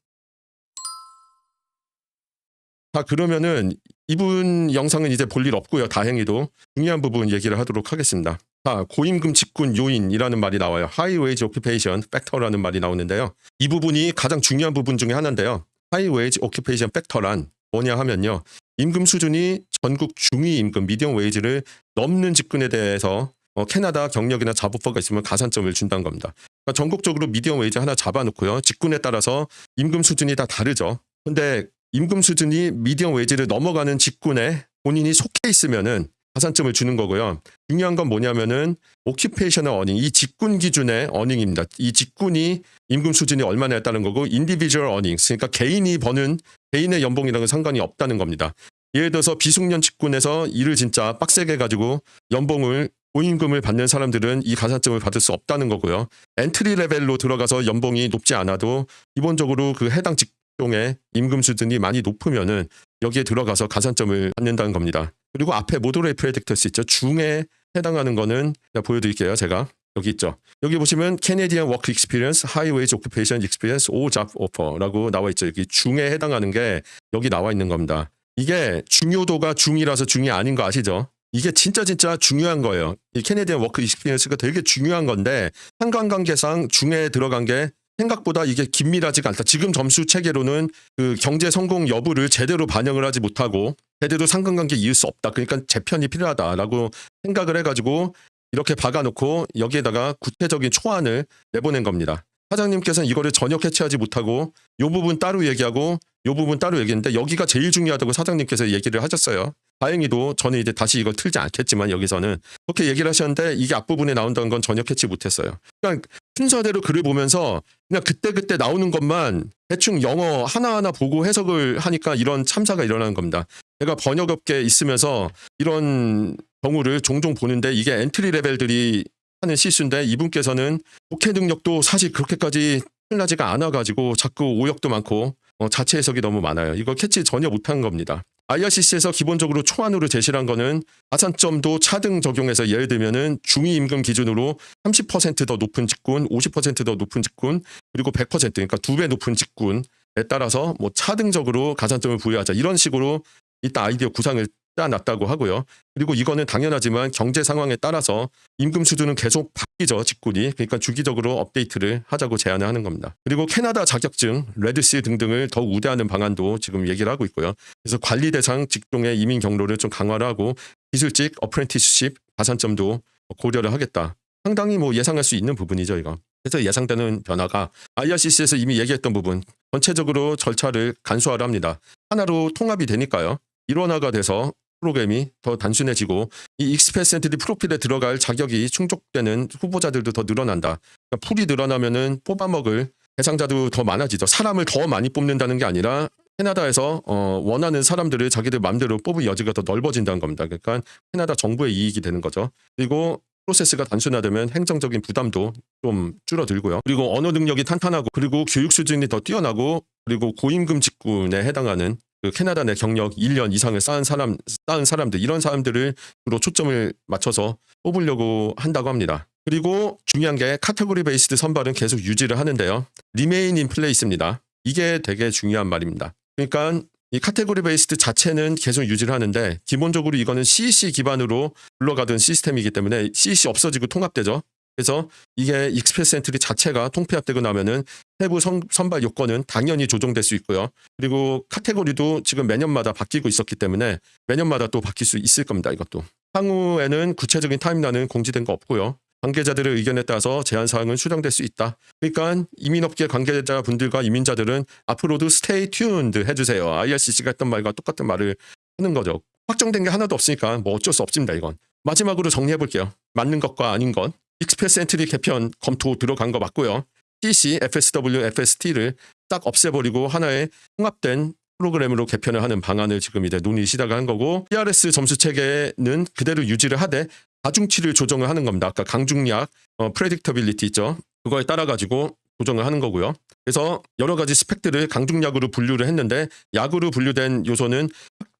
자, 그러면은 이분 영상은 이제 볼 일 없고요. 다행히도 중요한 부분 얘기를 하도록 하겠습니다. 자, 고임금 직군 요인이라는 말이 나와요. High Wage Occupation Factor라는 말이 나오는데요. 이 부분이 가장 중요한 부분 중에 하나인데요. High Wage Occupation Factor란 뭐냐 하면요. 임금 수준이 전국 중위 임금 미디엄 웨이지를 넘는 직군에 대해서 캐나다 경력이나 자부퍼가 있으면 가산점을 준다는 겁니다. 그러니까 전국적으로 미디엄 웨이지 하나 잡아놓고요. 직군에 따라서 임금 수준이 다 다르죠. 근데 임금 수준이 미디엄 웨이지를 넘어가는 직군에 본인이 속해 있으면은 가산점을 주는 거고요. 중요한 건 뭐냐면은 오큐페이셔널 어닝, 이 직군 기준의 어닝입니다. 이 직군이 임금 수준이 얼마나에 따른 거고 인디비주얼 어닝, 그러니까 개인이 버는 개인의 연봉이랑은 상관이 없다는 겁니다. 예를 들어서 비숙련 직군에서 일을 진짜 빡세게 가지고 연봉을 고임금을 받는 사람들은 이 가산점을 받을 수 없다는 거고요. 엔트리 레벨로 들어가서 연봉이 높지 않아도 기본적으로 그 해당 직종의 임금 수준이 많이 높으면은 여기에 들어가서 가산점을 받는다는 겁니다. 그리고 앞에 모더레이트 프레딕터스 있죠. 중에 해당하는 거는 제가 보여드릴게요. 제가 여기 있죠. 여기 보시면 Canadian Work Experience, High Wage Occupation Experience, or Job Offer라고 나와 있죠. 여기 중에 해당하는 게 여기 나와 있는 겁니다. 이게 중요도가 중이라서 중이 아닌 거 아시죠? 이게 진짜 중요한 거예요. 이 캐네디언 워크 익스피리언스가 되게 중요한 건데 상관관계상 중에 들어간 게 생각보다 이게 긴밀하지가 않다. 지금 점수 체계로는 그 경제 성공 여부를 제대로 반영을 하지 못하고 제대로 상관관계 이을 수 없다. 그러니까 재편이 필요하다라고 생각을 해가지고 이렇게 박아놓고 여기에다가 구체적인 초안을 내보낸 겁니다. 사장님께서는 이거를 전혀 캐치하지 못하고 이 부분 따로 얘기하고 이 부분 따로 얘기했는데 여기가 제일 중요하다고 사장님께서 얘기를 하셨어요. 다행히도 저는 이제 다시 이걸 틀지 않겠지만 여기서는 그렇게 얘기를 하셨는데 이게 앞부분에 나온다는 건 전혀 캐치 못했어요. 그러니까 순서대로 글을 보면서 그냥 그때 나오는 것만 대충 영어 하나하나 보고 해석을 하니까 이런 참사가 일어나는 겁니다. 제가 번역업계에 있으면서 이런 경우를 종종 보는데 이게 엔트리 레벨들이 하는 실수인데 이분께서는 독해 능력도 사실 그렇게까지 훌륭하지가 않아가지고 자꾸 오역도 많고 자체 해석이 너무 많아요. 이거 캐치 전혀 못한 겁니다. IRCC에서 기본적으로 초안으로 제시한 거는 가산점도 차등 적용해서 예를 들면은 중위임금 기준으로 30%더 높은 직군, 50%더 높은 직군, 그리고 100% 그러니까 2배 높은 직군에 따라서 뭐 차등적으로 가산점을 부여하자 이런 식으로 일단 아이디어 구상을 짜놨다고 하고요. 그리고 이거는 당연하지만 경제 상황에 따라서 임금 수준은 계속 바뀌죠. 직군이. 그러니까 주기적으로 업데이트를 하자고 제안을 하는 겁니다. 그리고 캐나다 자격증, 레드시 등등을 더욱 우대하는 방안도 지금 얘기를 하고 있고요. 그래서 관리 대상 직종의 이민 경로를 좀 강화를 하고 기술직, 어프렌티스십 가산점도 고려를 하겠다. 상당히 뭐 예상할 수 있는 부분이죠, 이거. 그래서 예상되는 변화가 IRCC에서 이미 얘기했던 부분, 전체적으로 절차를 간소화를 합니다. 하나로 통합이 되니까요. 일원화가 돼서 프로그램이 더 단순해지고 이 익스프레스 엔티티 프로필에 들어갈 자격이 충족되는 후보자들도 더 늘어난다. 그러니까 풀이 늘어나면은 뽑아먹을 대상자도 더 많아지죠. 사람을 더 많이 뽑는다는 게 아니라 캐나다에서 원하는 사람들을 자기들 마음대로 뽑을 여지가 더 넓어진다는 겁니다. 그러니까 캐나다 정부의 이익이 되는 거죠. 그리고 프로세스가 단순화되면 행정적인 부담도 좀 줄어들고요. 그리고 언어 능력이 탄탄하고 그리고 교육 수준이 더 뛰어나고 그리고 고임금 직군에 해당하는 그 캐나다 내 경력 1년 이상을 쌓은 사람들 이런 사람들을 주로 초점을 맞춰서 뽑으려고 한다고 합니다. 그리고 중요한 게 카테고리 베이스드 선발은 계속 유지를 하는데요. 리메인 인 플레이스입니다. 이게 되게 중요한 말입니다. 그러니까 이 카테고리 베이스드 자체는 계속 유지를 하는데 기본적으로 이거는 CEC 기반으로 굴러가던 시스템이기 때문에 CEC 없어지고 통합되죠. 그래서 이게 익스프레스 엔트리 자체가 통폐합되고 나면은 세부 선발 요건은 당연히 조정될 수 있고요. 그리고 카테고리도 지금 매년마다 바뀌고 있었기 때문에 매년마다 또 바뀔 수 있을 겁니다. 이것도. 향후에는 구체적인 타임라인은 공지된 거 없고요. 관계자들의 의견에 따라서 제한 사항은 수정될 수 있다. 그러니까 이민업계 관계자분들과 이민자들은 앞으로도 스테이 튠드 해주세요. IRCC가 했던 말과 똑같은 말을 하는 거죠. 확정된 게 하나도 없으니까 뭐 어쩔 수 없습니다. 이건. 마지막으로 정리해 볼게요. 맞는 것과 아닌 것. 익스프레스 엔트리 개편 검토 들어간 거 맞고요. CC, FSW, FST를 딱 없애버리고 하나의 통합된 프로그램으로 개편을 하는 방안을 지금 이제 논의 시작을 한 거고 PRS 점수 체계는 그대로 유지를 하되 가중치를 조정을 하는 겁니다. 아까 강중약, 프레딕터빌리티 있죠. 그거에 따라 가지고 조정을 하는 거고요. 그래서 여러 가지 스펙들을 강중약으로 분류를 했는데 약으로 분류된 요소는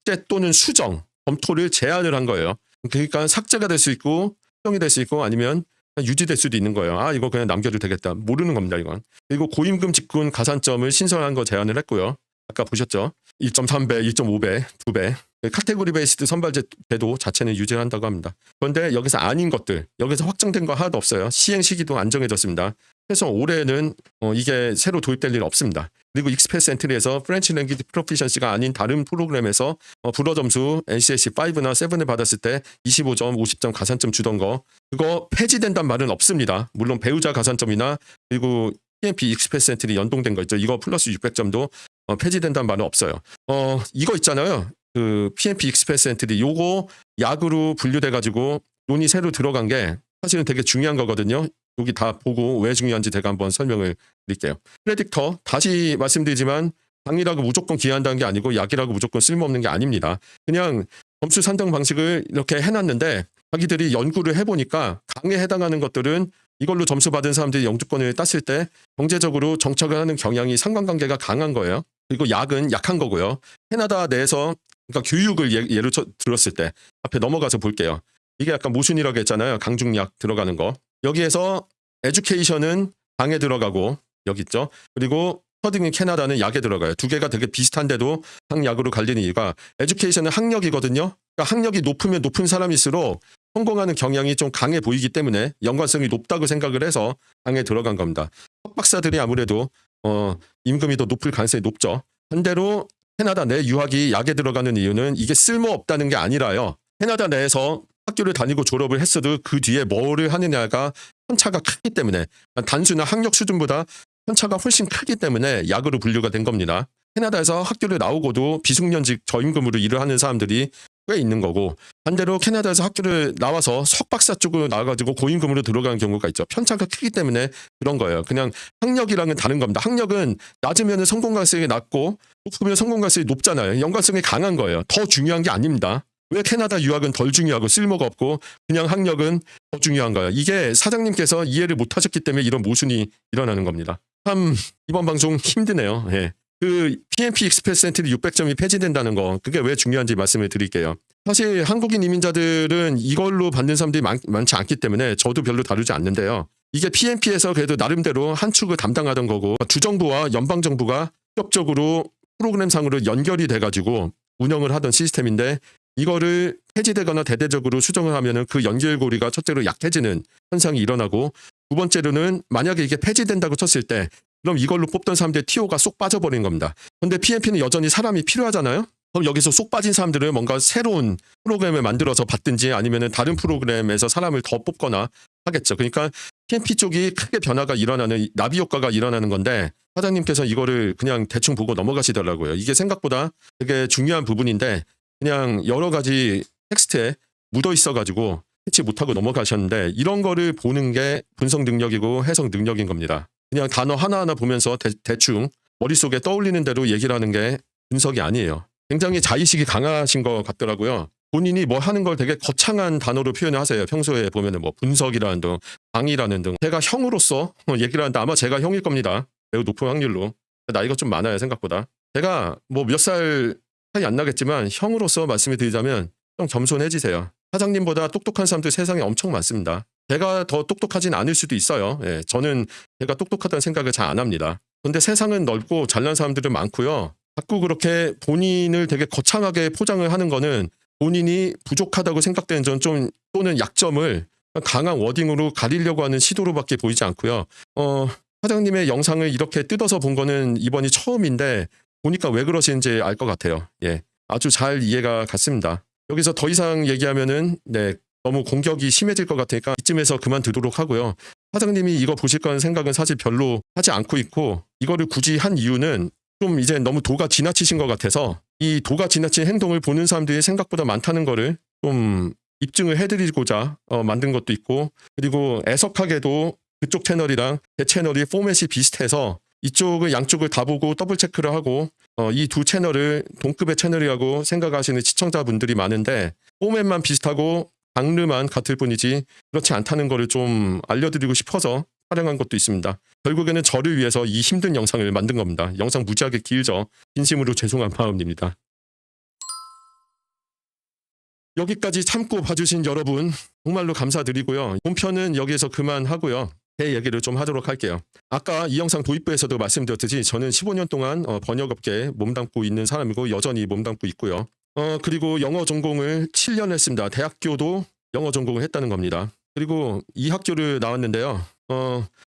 삭제 또는 수정, 검토를 제한을 한 거예요. 그러니까 삭제가 될 수 있고 수정이 될 수 있고 아니면 유지될 수도 있는 거예요. 아 이거 그냥 남겨도 되겠다. 모르는 겁니다. 이건. 그리고 고임금 직군 가산점을 신설한 거 제한을 했고요. 아까 보셨죠? 1.3배, 1.5배, 2배. 카테고리 베이스드 선발 제도 자체는 유지를 한다고 합니다. 그런데 여기서 아닌 것들, 여기서 확정된 거 하나도 없어요. 시행 시기도 안 정해졌습니다. 그래서 올해는 이게 새로 도입될 일 없습니다. 그리고 익스프레스 엔트리에서 프렌치 랭귀지 프로피션시가 아닌 다른 프로그램에서 불어 점수 NCSC 5나 7을 받았을 때 25점, 50점 가산점 주던 거 그거 폐지된단 말은 없습니다. 물론 배우자 가산점이나 그리고 PMP 익스프레스 엔트리 연동된 거 있죠. 이거 플러스 600점도 폐지된단 말은 없어요. 이거 있잖아요. 그 PMP 익스프레스 엔트리 요거 약으로 분류돼가지고 논의 새로 들어간 게 사실은 되게 중요한 거거든요. 여기 다 보고 왜 중요한지 제가 한번 설명을 드릴게요. 프레딕터 다시 말씀드리지만 당이라고 무조건 기여한다는 게 아니고 약이라고 무조건 쓸모없는 게 아닙니다. 그냥 점수 산정 방식을 이렇게 해놨는데 자기들이 연구를 해보니까 강에 해당하는 것들은 이걸로 점수 받은 사람들이 영주권을 땄을 때 경제적으로 정착을 하는 경향이 상관관계가 강한 거예요. 그리고 약은 약한 거고요. 캐나다 내에서 그러니까 교육을 예로 들었을 때 앞에 넘어가서 볼게요. 이게 약간 모순이라고 했잖아요. 강중약 들어가는 거. 여기에서 에듀케이션은 강에 들어가고 여기 있죠. 그리고 스터딩 인 캐나다는 약에 들어가요. 두 개가 되게 비슷한데도 강약으로 갈리는 이유가 에듀케이션은 학력이거든요. 그러니까 학력이 높으면 높은 사람일수록 성공하는 경향이 좀 강해 보이기 때문에 연관성이 높다고 생각을 해서 강에 들어간 겁니다. 석박사들이 아무래도 임금이 더 높을 가능성이 높죠. 반대로 캐나다 내 유학이 약에 들어가는 이유는 이게 쓸모없다는 게 아니라요. 캐나다 내에서 학교를 다니고 졸업을 했어도 그 뒤에 뭐를 하느냐가 편차가 크기 때문에 단순한 학력 수준보다 편차가 훨씬 크기 때문에 약으로 분류가 된 겁니다. 캐나다에서 학교를 나오고도 비숙련직 저임금으로 일을 하는 사람들이 꽤 있는 거고 반대로 캐나다에서 학교를 나와서 석박사 쪽으로 나와가지고 고임금으로 들어가는 경우가 있죠. 편차가 크기 때문에 그런 거예요. 그냥 학력이랑은 다른 겁니다. 학력은 낮으면 성공 가능성이 낮고 높으면 성공 가능성이 높잖아요. 연관성이 강한 거예요. 더 중요한 게 아닙니다. 왜 캐나다 유학은 덜 중요하고 쓸모가 없고 그냥 학력은 더 중요한 거예요. 이게 사장님께서 이해를 못 하셨기 때문에 이런 모순이 일어나는 겁니다. 참 이번 방송 힘드네요. 예. 그 PMP 익스프레스 엔트리 600점이 폐지된다는 거 그게 왜 중요한지 말씀을 드릴게요. 사실 한국인 이민자들은 이걸로 받는 사람들이 많지 않기 때문에 저도 별로 다루지 않는데요. 이게 PMP에서 그래도 나름대로 한 축을 담당하던 거고 주정부와 연방정부가 직접적으로 프로그램상으로 연결이 돼가지고 운영을 하던 시스템인데 이거를 폐지되거나 대대적으로 수정을 하면은 그 연결고리가 첫째로 약해지는 현상이 일어나고 두 번째로는 만약에 이게 폐지된다고 쳤을 때 그럼 이걸로 뽑던 사람들의 TO가 쏙 빠져버린 겁니다. 근데 PMP는 여전히 사람이 필요하잖아요. 그럼 여기서 쏙 빠진 사람들을 뭔가 새로운 프로그램을 만들어서 받든지 아니면 다른 프로그램에서 사람을 더 뽑거나 하겠죠. 그러니까 PMP 쪽이 크게 변화가 일어나는 나비 효과가 일어나는 건데 사장님께서 이거를 그냥 대충 보고 넘어가시더라고요. 이게 생각보다 되게 중요한 부분인데 그냥 여러 가지 텍스트에 묻어 있어가지고 캐치 못하고 넘어가셨는데 이런 거를 보는 게 분석 능력이고 해석 능력인 겁니다. 그냥 단어 하나하나 보면서 대충 머릿속에 떠올리는 대로 얘기를 하는 게 분석이 아니에요. 굉장히 자의식이 강하신 것 같더라고요. 본인이 뭐 하는 걸 되게 거창한 단어로 표현을 하세요. 평소에 보면은 뭐 분석이라는 등, 강의라는 등. 제가 형으로서 얘기를 하는데 아마 제가 형일 겁니다. 매우 높은 확률로. 나이가 좀 많아요, 생각보다. 제가 뭐 몇 살 차이 안 나겠지만 형으로서 말씀을 드리자면 좀 겸손해지세요. 사장님보다 똑똑한 사람들 세상에 엄청 많습니다. 제가 더 똑똑하진 않을 수도 있어요. 예, 저는 제가 똑똑하다는 생각을 잘 안 합니다. 근데 세상은 넓고 잘난 사람들은 많고요. 자꾸 그렇게 본인을 되게 거창하게 포장을 하는 거는 본인이 부족하다고 생각되는 점 좀 또는 약점을 강한 워딩으로 가리려고 하는 시도로밖에 보이지 않고요. 사장님의 영상을 이렇게 뜯어서 본 거는 이번이 처음인데 보니까 왜 그러시는지 알 것 같아요. 예, 아주 잘 이해가 갔습니다. 여기서 더 이상 얘기하면은 너무 공격이 심해질 것 같으니까 이쯤에서 그만두도록 하고요. 사장님이 이거 보실 거라는 생각은 사실 별로 하지 않고 있고 이거를 굳이 한 이유는 좀 이제 너무 도가 지나치신 것 같아서 이 도가 지나친 행동을 보는 사람들이 생각보다 많다는 거를 좀 입증을 해드리고자 만든 것도 있고 그리고 애석하게도 그쪽 채널이랑 제 채널이 포맷이 비슷해서 이쪽을 양쪽을 다 보고 더블 체크를 하고 이 두 채널을 동급의 채널이라고 생각하시는 시청자분들이 많은데 포맷만 비슷하고 장르만 같을 뿐이지 그렇지 않다는 거를 좀 알려드리고 싶어서 촬영한 것도 있습니다. 결국에는 저를 위해서 이 힘든 영상을 만든 겁니다. 영상 무지하게 길죠. 진심으로 죄송한 마음입니다. 여기까지 참고 봐주신 여러분 정말로 감사드리고요. 본편은 여기에서 그만하고요. 제 얘기를 좀 하도록 할게요. 아까 이 영상 도입부에서도 말씀드렸듯이 저는 15년 동안 번역업계에 몸담고 있는 사람이고 여전히 몸담고 있고요. 그리고 영어 전공을 7년 했습니다. 대학교도 영어 전공을 했다는 겁니다. 그리고 이 학교를 나왔는데요.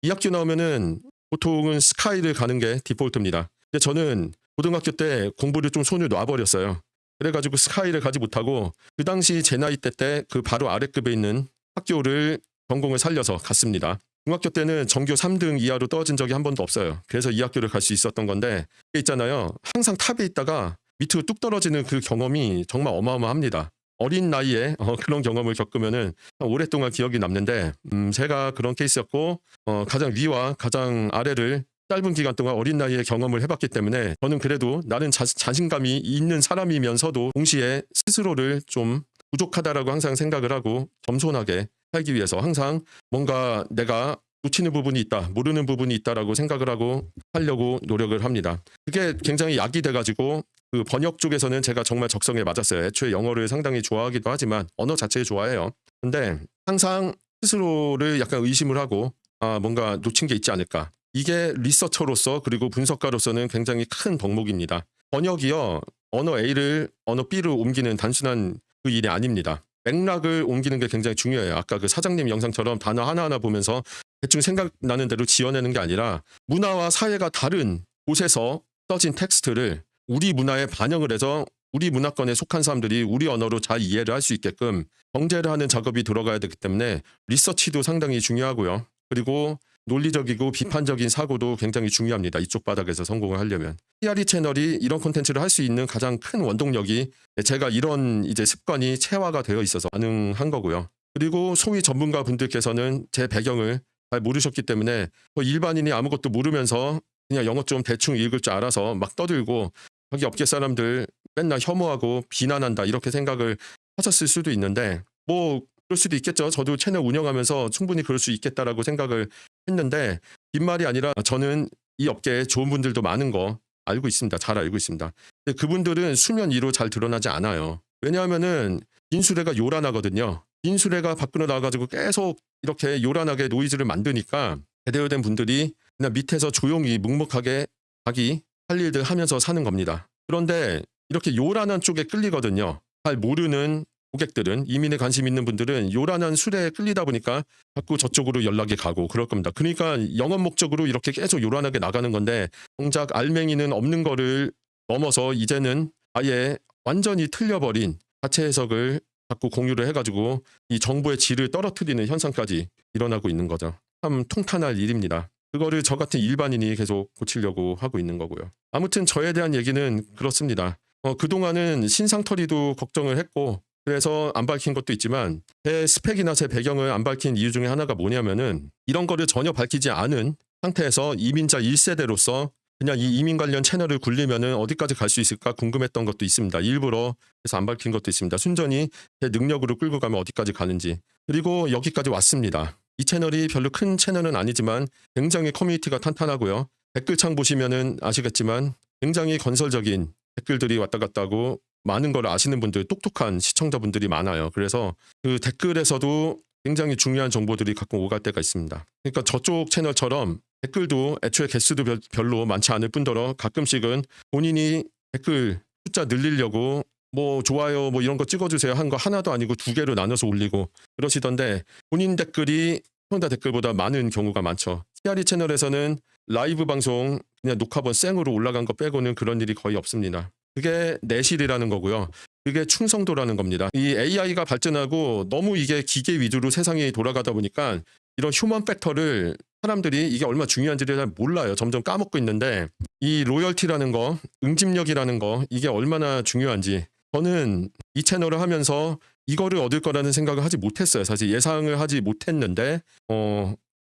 이 학교 나오면은 보통은 스카이를 가는 게 디폴트입니다. 근데 저는 고등학교 때 공부를 좀 손을 놔버렸어요. 그래가지고 스카이를 가지 못하고 그 당시 제 나이 때 그 바로 아래급에 있는 학교를 전공을 살려서 갔습니다. 중학교 때는 전교 3등 이하로 떨어진 적이 한 번도 없어요. 그래서 이 학교를 갈 수 있었던 건데 있잖아요. 항상 탑에 있다가 밑으로 뚝 떨어지는 그 경험이 정말 어마어마합니다. 어린 나이에 그런 경험을 겪으면은 오랫동안 기억이 남는데 제가 그런 케이스였고 가장 위와 가장 아래를 짧은 기간 동안 어린 나이에 경험을 해봤기 때문에 저는 그래도 나는 자신감이 있는 사람이면서도 동시에 스스로를 좀 부족하다라고 항상 생각을 하고 겸손하게 살기 위해서 항상 뭔가 내가 놓치는 부분이 있다, 모르는 부분이 있다라고 생각을 하고 하려고 노력을 합니다. 그게 굉장히 약이 돼가지고 그 번역 쪽에서는 제가 정말 적성에 맞았어요. 애초에 영어를 상당히 좋아하기도 하지만 언어 자체를 좋아해요. 근데 항상 스스로를 약간 의심을 하고 뭔가 놓친 게 있지 않을까. 이게 리서처로서 그리고 분석가로서는 굉장히 큰 덕목입니다. 번역이요. 언어 A를 언어 B를 옮기는 단순한 그 일이 아닙니다. 맥락을 옮기는 게 굉장히 중요해요. 아까 그 사장님 영상처럼 단어 하나하나 보면서 대충 생각나는 대로 지어내는 게 아니라 문화와 사회가 다른 곳에서 써진 텍스트를 우리 문화에 반영을 해서 우리 문화권에 속한 사람들이 우리 언어로 잘 이해를 할 수 있게끔 정제를 하는 작업이 들어가야 되기 때문에 리서치도 상당히 중요하고요. 그리고 논리적이고 비판적인 사고도 굉장히 중요합니다. 이쪽 바닥에서 성공을 하려면. TRE 채널이 이런 콘텐츠를 할 수 있는 가장 큰 원동력이 제가 이런 이제 습관이 체화가 되어 있어서 가능한 거고요. 그리고 소위 전문가 분들께서는 제 배경을 잘 모르셨기 때문에 일반인이 아무것도 모르면서 그냥 영어 좀 대충 읽을 줄 알아서 막 떠들고 자기 업계 사람들 맨날 혐오하고 비난한다 이렇게 생각을 하셨을 수도 있는데 뭐 그럴 수도 있겠죠. 저도 채널 운영하면서 충분히 그럴 수 있겠다라고 생각을 했는데 빈말이 아니라 저는 이 업계에 좋은 분들도 많은 거 알고 있습니다. 잘 알고 있습니다. 근데 그분들은 수면 위로 잘 드러나지 않아요. 왜냐하면은 인수레가 요란하거든요. 인수레가 밖으로 나와가지고 계속 이렇게 요란하게 노이즈를 만드니까 제대로 된 분들이 그냥 밑에서 조용히 묵묵하게 자기 할 일들 하면서 사는 겁니다. 그런데 이렇게 요란한 쪽에 끌리거든요. 잘 모르는 고객들은, 이민에 관심 있는 분들은 요란한 술에 끌리다 보니까 자꾸 저쪽으로 연락이 가고 그럴 겁니다. 그러니까 영업 목적으로 이렇게 계속 요란하게 나가는 건데, 정작 알맹이는 없는 거를 넘어서 이제는 아예 완전히 틀려버린 자체 해석을 자꾸 공유를 해가지고 이 정보의 질을 떨어뜨리는 현상까지 일어나고 있는 거죠. 참 통탄할 일입니다. 그거를 저 같은 일반인이 계속 고치려고 하고 있는 거고요. 아무튼 저에 대한 얘기는 그렇습니다. 그동안은 신상털이도 걱정을 했고, 그래서 안 밝힌 것도 있지만 제 스펙이나 제 배경을 안 밝힌 이유 중에 하나가 뭐냐면은, 이런 거를 전혀 밝히지 않은 상태에서 이민자 1세대로서 그냥 이 이민 관련 채널을 굴리면은 어디까지 갈 수 있을까 궁금했던 것도 있습니다. 일부러 그래서 안 밝힌 것도 있습니다. 순전히 제 능력으로 끌고 가면 어디까지 가는지. 그리고 여기까지 왔습니다. 이 채널이 별로 큰 채널은 아니지만 굉장히 커뮤니티가 탄탄하고요. 댓글창 보시면은 아시겠지만 굉장히 건설적인 댓글들이 왔다 갔다 하고 많은 걸 아시는 분들, 똑똑한 시청자분들이 많아요. 그래서 그 댓글에서도 굉장히 중요한 정보들이 가끔 오갈 때가 있습니다. 그러니까 저쪽 채널처럼 댓글도 애초에 개수도 별로 많지 않을 뿐더러 가끔씩은 본인이 댓글 숫자 늘리려고 뭐 좋아요 뭐 이런 거 찍어주세요 한 거 하나도 아니고 2개로 나눠서 올리고 그러시던데, 본인 댓글이 시청자 댓글보다 많은 경우가 많죠. CRE 채널에서는 라이브 방송 그냥 녹화본 생으로 올라간 거 빼고는 그런 일이 거의 없습니다. 그게 내실이라는 거고요. 그게 충성도라는 겁니다. 이 AI가 발전하고 너무 이게 기계 위주로 세상이 돌아가다 보니까 이런 휴먼 팩터를 사람들이 이게 얼마나 중요한지를 잘 몰라요. 점점 까먹고 있는데, 이 로열티라는 거, 응집력이라는 거, 이게 얼마나 중요한지 저는 이 채널을 하면서 이거를 얻을 거라는 생각을 하지 못했어요. 사실 예상을 하지 못했는데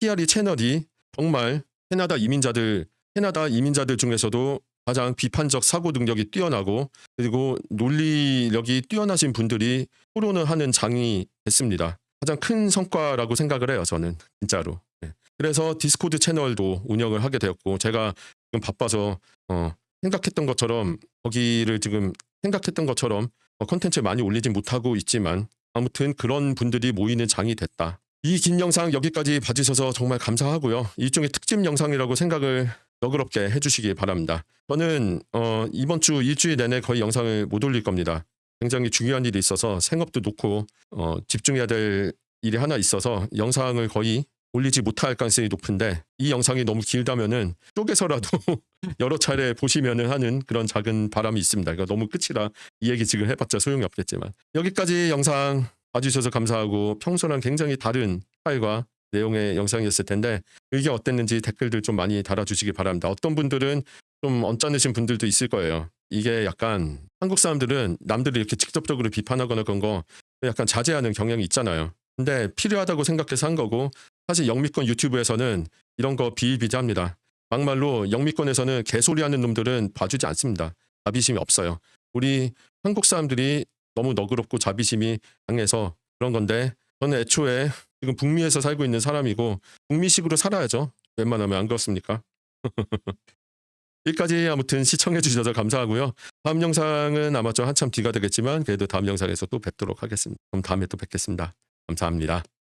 CRE 채널이 정말 캐나다 이민자들 중에서도 가장 비판적 사고 능력이 뛰어나고 그리고 논리력이 뛰어나신 분들이 토론을 하는 장이 됐습니다. 가장 큰 성과라고 생각을 해요. 저는 진짜로. 네. 그래서 디스코드 채널도 운영을 하게 되었고, 제가 지금 바빠서 생각했던 것처럼 콘텐츠 많이 올리진 못하고 있지만 아무튼 그런 분들이 모이는 장이 됐다. 이 긴 영상 여기까지 봐주셔서 정말 감사하고요. 일종의 특집 영상이라고 생각을 너그럽게 해주시기 바랍니다. 저는 이번 주 일주일 내내 거의 영상을 못 올릴 겁니다. 굉장히 중요한 일이 있어서 생업도 놓고 집중해야 될 일이 하나 있어서 영상을 거의 올리지 못할 가능성이 높은데, 이 영상이 너무 길다면은 쪼개서라도 여러 차례 보시면은 하는 그런 작은 바람이 있습니다. 그러니까 너무 끝이라 이 얘기 지금 해봤자 소용이 없겠지만, 여기까지 영상 봐주셔서 감사하고, 평소랑 굉장히 다른 스타일과 내용의 영상이었을 텐데 이게 어땠는지 댓글들 좀 많이 달아주시기 바랍니다. 어떤 분들은 좀 언짢으신 분들도 있을 거예요. 이게 약간 한국 사람들은 남들을 이렇게 직접적으로 비판하거나 그런 거 약간 자제하는 경향이 있잖아요. 근데 필요하다고 생각해서 한 거고, 사실 영미권 유튜브에서는 이런 거 비일비재합니다. 막말로 영미권에서는 개소리하는 놈들은 봐주지 않습니다. 자비심이 없어요. 우리 한국 사람들이 너무 너그럽고 자비심이 강해서 그런 건데, 저는 애초에 지금 북미에서 살고 있는 사람이고 북미식으로 살아야죠. 웬만하면 안 그렇습니까? 여기까지 아무튼 시청해 주셔서 감사하고요. 다음 영상은 아마 좀 한참 뒤가 되겠지만 그래도 다음 영상에서 또 뵙도록 하겠습니다. 그럼 다음에 또 뵙겠습니다. 감사합니다.